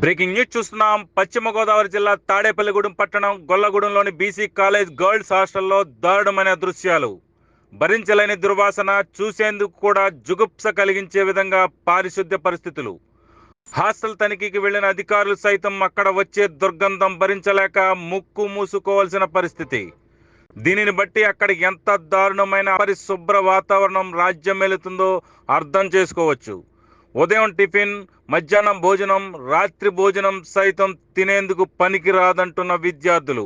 Breaking news చూస్తున్నాం. పశ్చిమ గోదావరి జిల్లా తాడేపల్లిగూడెం పట్టణం గొల్లగూడెంలోని బీసీ కాలేజ్ గర్ల్స్ హాస్టల్లో దారుణమైన దృశ్యాలు. భరించలేని దుర్వాసన, చూసేందుకు కూడా జుగుప్స కలిగించే విధంగా పారిశుద్ధ్య పరిస్థితులు. హాస్టల్ తనిఖీకి వెళ్లిన అధికారులు సైతం అక్కడ వచ్చే దుర్గంధం భరించలేక ముక్కు మూసుకోవాల్సిన పరిస్థితి. దీనిని బట్టి అక్కడ ఎంత దారుణమైన పరిశుభ్ర వాతావరణం రాజ్యమేలుతుందో అర్థం చేసుకోవచ్చు. ఉదయం టిఫిన్, మధ్యాహ్నం భోజనం, రాత్రి భోజనం సైతం తినేందుకు పనికి రాదంటున్న విద్యార్థులు.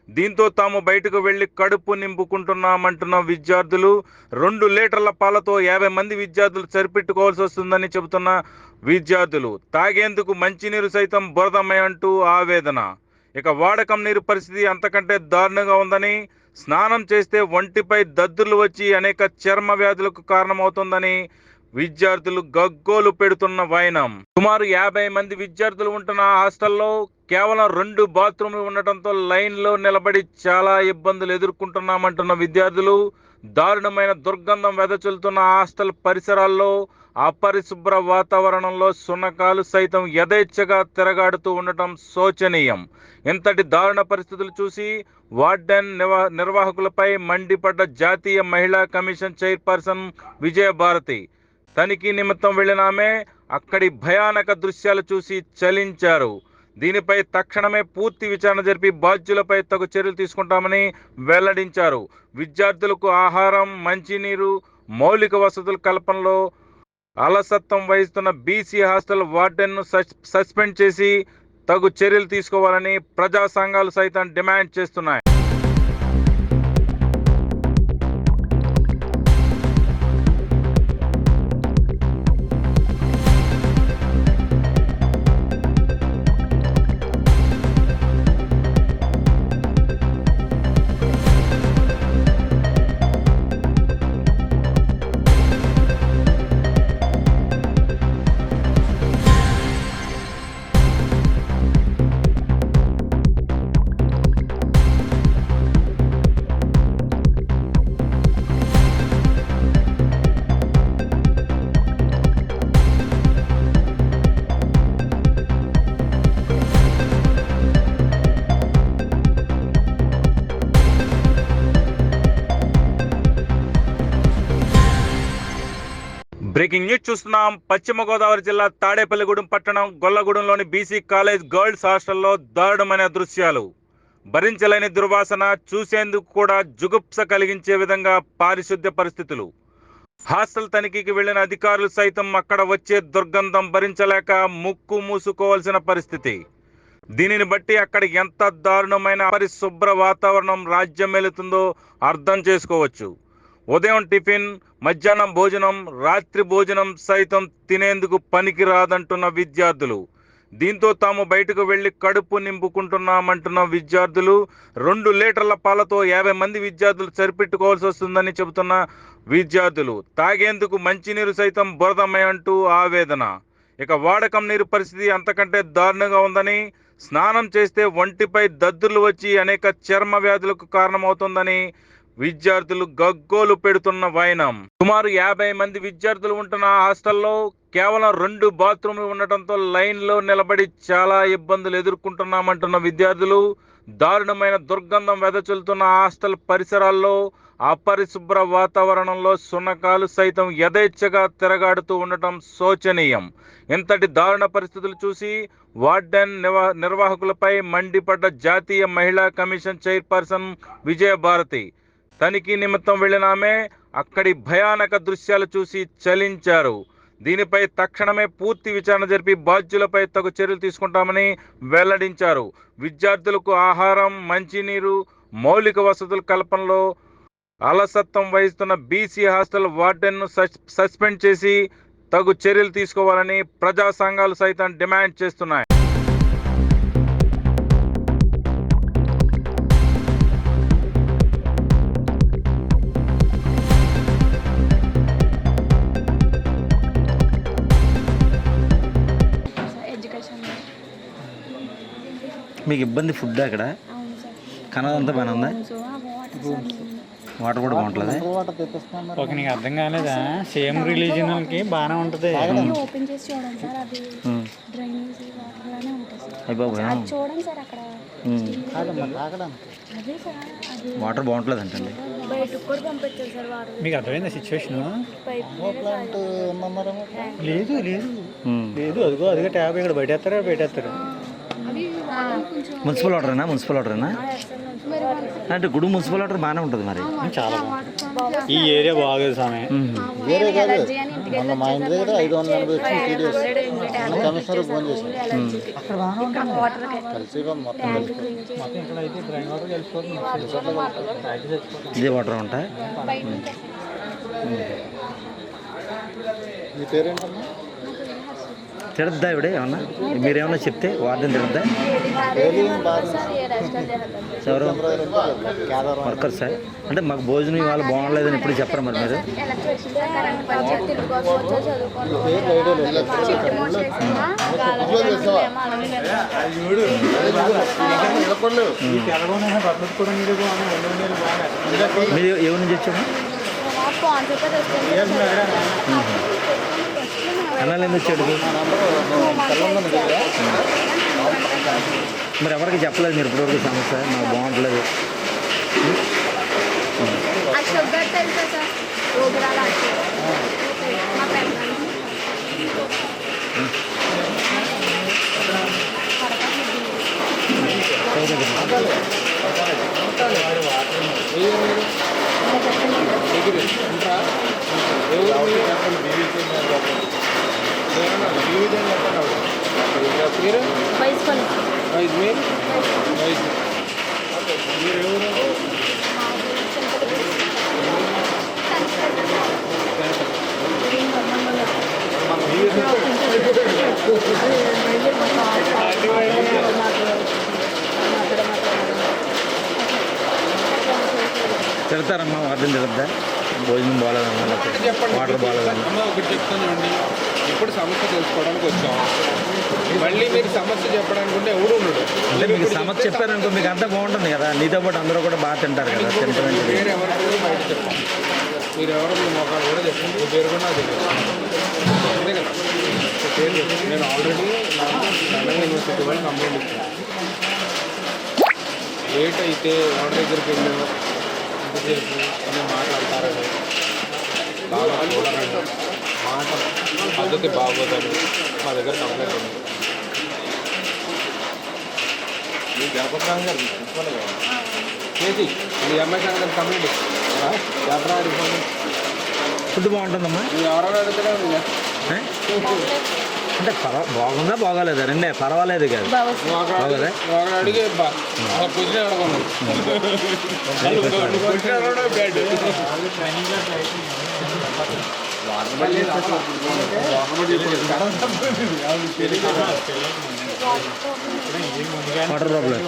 దీంతో తాము బయటకు వెళ్లి కడుపు నింపుకుంటున్నామంటున్న విద్యార్థులు. 2 లీటర్ల పాలతో 50 మంది విద్యార్థులు సరిపెట్టుకోవాల్సి వస్తుందని చెబుతున్న విద్యార్థులు. తాగేందుకు మంచినీరు సైతం బురదమయంటూ ఆవేదన. ఇక వాడకం నీరు పరిస్థితి అంతకంటే దారుణంగా ఉందని, స్నానం చేస్తే ఒంటిపై దద్దుర్లు వచ్చి అనేక చర్మ వ్యాధులకు కారణమవుతుందని విద్యార్థులు గగ్గోలు పెడుతున్న వైనం. సుమారు 50 మంది విద్యార్థులు ఉంటున్న హాస్టల్లో కేవలం 2 బాత్రూమ్లు ఉండటంతో లైన్లో నిలబడి చాలా ఇబ్బందులు ఎదుర్కొంటున్నామంటున్న విద్యార్థులు. దారుణమైన దుర్గంధం వెదజల్లుతున్న హాస్టల్ పరిసరాల్లో, అపరిశుభ్ర వాతావరణంలో శునకాలు సైతం యథేచ్ఛగా తిరగాడుతూ ఉండటం శోచనీయం. ఇంతటి దారుణ పరిస్థితులు చూసి వార్డెన్ నిర్వాహకులపై మండిపడ్డ జాతీయ మహిళా కమిషన్ చైర్పర్సన్ విజయభారతి. తనిఖీ నిమిత్తం వెళ్లిన ఆమె అక్కడి భయానక దృశ్యాలు చూసి చలించారు. దీనిపై తక్షణమే పూర్తి విచారణ జరిపి బాధ్యులపై తగు చర్యలు తీసుకుంటామని వెల్లడించారు. విద్యార్థులకు ఆహారం, మంచినీరు, మౌలిక వసతుల కల్పనలో అలసత్వం వహిస్తున్న బీసీ హాస్టల్ వార్డెన్ను సస్పెండ్ చేసి తగు చర్యలు తీసుకోవాలని ప్రజా సంఘాలు సైతం డిమాండ్ చేస్తున్నాయి. బ్రేకింగ్ న్యూస్ చూస్తున్నాం. పశ్చిమ గోదావరి జిల్లా తాడేపల్లిగూడెం పట్టణం గొల్లగూడెంలోని బీసీ కాలేజ్ గర్ల్స్ హాస్టల్లో దారుణమైన దృశ్యాలు. భరించలేని దుర్వాసన, చూసేందుకు కూడా జుగుప్స కలిగించే విధంగా పారిశుద్ధ్య పరిస్థితులు. హాస్టల్ తనిఖీకి వెళ్లిన అధికారులు సైతం అక్కడ వచ్చే దుర్గంధం భరించలేక ముక్కు మూసుకోవాల్సిన పరిస్థితి. దీనిని బట్టి అక్కడ ఎంత దారుణమైన పరిశుభ్ర వాతావరణం రాజ్యమేలుతుందో అర్థం చేసుకోవచ్చు. ఉదయం టిఫిన్, మధ్యాహ్నం భోజనం, రాత్రి భోజనం సైతం తినేందుకు పనికి రాదంటున్న విద్యార్థులు. దీంతో తాము బయటకు వెళ్లి కడుపు నింపుకుంటున్నామంటున్న విద్యార్థులు. 2 లీటర్ల పాలతో 50 మంది విద్యార్థులు సరిపెట్టుకోవాల్సి వస్తుందని చెబుతున్న విద్యార్థులు. తాగేందుకు మంచినీరు సైతం బురదమయంటూ ఆవేదన. ఇక వాడకం నీరు పరిస్థితి అంతకంటే దారుణంగా ఉందని, స్నానం చేస్తే ఒంటిపై దద్దుర్లు వచ్చి అనేక చర్మ వ్యాధులకు కారణమవుతుందని విద్యార్థులు గగ్గోలు పెడుతున్న వైనం. సుమారు 50 మంది విద్యార్థులు ఉంటున్న హాస్టల్లో కేవలం 2 బాత్రూమ్లు ఉండటంతో లైన్లో నిలబడి చాలా ఇబ్బందులు ఎదుర్కొంటున్నామంటున్న విద్యార్థులు. దారుణమైన దుర్గంధం వెదజల్లుతున్న హాస్టల్ పరిసరాల్లో, అపరిశుభ్ర వాతావరణంలో శునకాలు సైతం యథేచ్ఛగా తిరగాడుతూ ఉండటం శోచనీయం. ఇంతటి దారుణ పరిస్థితులు చూసి వార్డెన్ నిర్వాహకులపై మండిపడ్డ జాతీయ మహిళా కమిషన్ చైర్పర్సన్ విజయభారతి. తనిఖీ నిమిత్తం వెళ్లిన ఆమె అక్కడి భయానక దృశ్యాలు చూసి చలించారు. దీనిపై తక్షణమే పూర్తి విచారణ జరిపి బాధ్యులపై తగు చర్యలు తీసుకుంటామని వెల్లడించారు. విద్యార్థులకు ఆహారం, మంచినీరు, మౌలిక వసతుల కల్పనలో అలసత్వం వహిస్తున్న బీసీ హాస్టల్ వార్డెన్ను సస్పెండ్ చేసి తగు చర్యలు తీసుకోవాలని ప్రజా సంఘాలు సైతం డిమాండ్ చేస్తున్నాయి. మీకు ఇబ్బంది ఫుడ్ అక్కడ కనదంతా బాగానే ఉందా? వాటర్ కూడా బాగుంటుంది. ఓకే, నీకు అర్థం కాలేదా? సేమ్ రిలీజియన్ వాళ్ళకి బాగానే ఉంటుంది. ఓపెన్ చేసి చూడండి సార్, అది డ్రైనేజ్ వాటర్ లానే ఉంటుంది. అయ్యి బాబు అది చూడండి సార్ అక్కడ అదే సార్ అది వాటర్ బాగుంటలేదు అంటండి. బయటకు కూడా పంపించారు సార్ వారు మీకు అర్థమైందా సిచ్యువేషన్? పైప్ లేదు లేదు లేదు, అదిగో అదిగో ట్యాప్ ఇక్కడ బయటేస్తారా బయటేస్తారు. మున్సిపల్ వాటరేనా? మున్సిపల్ వాటరేనా అంటే గుడి మున్సిపల్ వాటర్ బాగానే ఉంటుంది మరి. చాలా ఈ ఏరియా బాగోదు స్వామి. వేరే కాదు, మొన్న మా ఇంటి దగ్గర 540 వచ్చింది టీడీఎస్. కమిషనర్ ఫోన్ చేశాను, కలిసి మొత్తం మొత్తం ఇక్కడ అయితే డ్రైన్ వాటర్ కలిసిపోతుంది. ఇదే వాటర్ ఉంటాయి. మీ పేరేంటమ్మా? తిడద్దా ఇవిడే ఏమన్నా? మీరేమన్నా చెప్తే వార్డెన్ తిడద్దా? ఎవరు వర్కర్ సార్ అంటే మాకు భోజనం ఇవాళ బాగుండలేదని ఇప్పుడు చెప్పరు మరి మీరు? మీరు ఎవరి నుంచి వచ్చాము? అన్నాళ్ళు ఎందుకు వచ్చాడు? మరి ఎవరికి చెప్పలేదు మీరు ఇప్పటివరకు సమస్య? మాకు బాగుంటలేదు. తిడతారమ్మా వార్డెన్ తిడద్దా? భోజనం బాగాలేదన్నా, వాటర్ బాగాలేదన్నా. ఒకటి చెప్తానండి, ఇప్పుడు సమస్య తెలుసుకోవడానికి వచ్చాం. మళ్ళీ మీరు సమస్య చెప్పడానికి ఉంటే ఎవడు ఉండడు. అంటే మీకు సమస్య చెప్పారనుకో మీకు అంతా బాగుంటుంది కదా, నీతో పాటు అందరూ కూడా బాగా తింటారు కదా. తింటారంటే పేరు ఎవరు కూడా బయట చెప్పాం. మీరు ఎవరు మీ మొక్కలు కూడా చెప్పండి, మీ పేరు కూడా నాకు తెలియదు. అంతే కదా, పేరు చెప్పండి. నేను ఆల్రెడీ తెలంగాణ యూనివర్సిటీ వాళ్ళు కంప్లైంట్ ఇచ్చాను. లేట్ అయితే ఎవరి దగ్గరికి వెళ్ళాను ఎంతసేపు అని మాట్లాడతారని, బాగా చూడాలండి, మాట పద్ధతి బాగోదని మా దగ్గర కంప్లైంట్ ఉంది. చేసి మీ అమ్మాయి సంగతి కంప్లైంట్ ఇస్తారా? ఎవరైనా అడిగిపోండి. ఫుడ్ బాగుంటుందమ్మా? మీరు ఎవరైనా అడుగుతారా? అంటే బాగుందా బాగోలేదా? రెండే పర్వాలేదు కాదు బాగోదా? ఒక అడిగే పొజిషన్ అడగను, పొజిషన్ అడగడం బ్యాడ్. Water problem.